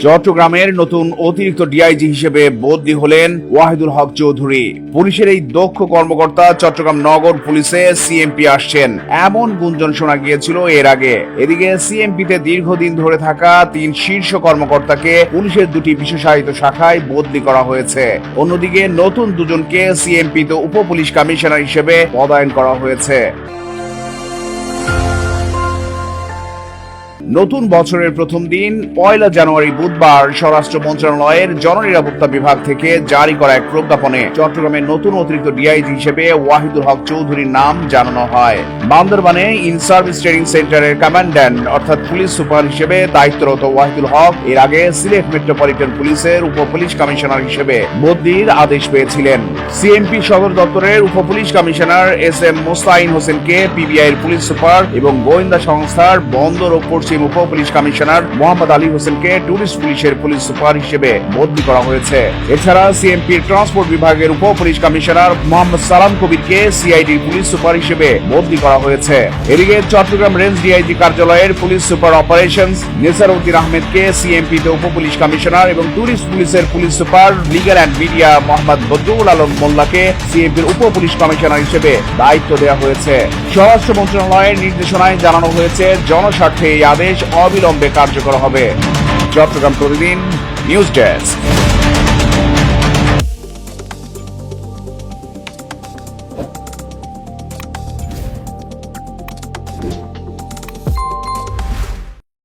চট্টগ্রামের নতুন অতিরিক্ত ডিআইজি হিসেবে বদলি হলেন ওয়াহিদুল হক চৌধুরী। পুলিশের এই দক্ষ কর্মকর্তা চট্টগ্রাম নগর পুলিশে সিএমপি আসছেন এমন গুঞ্জন শোনা গিয়েছিল এর আগে। এদিকে সিএমপিতে দীর্ঘদিন ধরে থাকা 3 শীর্ষ কর্মকর্তাকে পুলিশের 2টি বিশেষায়িত শাখায় বদলি করা হয়েছে। অন্যদিকে নতুন 2 জনকে সিএমপিতে উপ পুলিশ কমিশনার হিসেবে পদায়ন করা হয়েছে। নতুন বছরের প্রথম দিন 1 জানুয়ারি বুধবার স্বরাষ্ট্র মন্ত্রণালয়ের জননিরাপত্তা বিভাগ থেকে জারি করা এক প্রজ্ঞাপনে চট্টগ্রামের নতুন অতিরিক্ত ডিআইজি হিসেবে ওয়াহিদুল হক চৌধুরীর নাম জানানো হয়। বান্দরবানে ইন সার্ভিস ট্রেনিং সেন্টারের কমান্ড্যান্ট অর্থাৎ পুলিশ সুপার হিসেবে দায়িত্বরত ওয়াহিদুল হক এর আগে সিলেট মেট্রোপলিটন পুলিশের উপ পুলিশ কমিশনার হিসেবে বদলির আদেশ পেয়েছিলেন। সিএমপি সদর দপ্তরের উপ পুলিশ কমিশনার এস.এম. মোস্তাইন হোসেনকে পিবিআই এর পুলিশ সুপার এবং গোয়েন্দা সংস্থার বন্দর ও পশ্চিম উপ পুলিশ কমিশনার মোহাম্মদ আলী হোসেনকে টুরিস্ট পুলিশের পুলিশ সুপার হিসেবে বদলি করা হয়েছে। এছাড়া সিএমপির ট্রান্সপোর্ট বিভাগের উপ পুলিশ কমিশনার মোহাম্মদ সালাম কবিরকে সিআইডির পুলিশ সুপার হিসেবে বদলি করা হয়েছে। এদিকে চট্টগ্রাম রেঞ্জ ডিআইজি কার্যালয়ের পুলিশ সুপার অপারেশনস নেসারউদ্দিন আহমেদকে সিএমপিতে উপ পুলিশ কমিশনার এবং টুরিস্ট পুলিশের police super legal and media Mohammad Badrul Alam মোল্লাকে সিএমপির উপ পুলিশ কমিশনার হিসেবে দায়িত্ব দেওয়া হয়েছে। স্বরাষ্ট্র মন্ত্রণালয়ের নির্দেশনায় জানানো হয়েছে জনস্বার্থে এই আদেশ অবিলম্বে কার্যকর হবে। চট্টগ্রাম প্রতিদিন নিউজ ডেস্ক।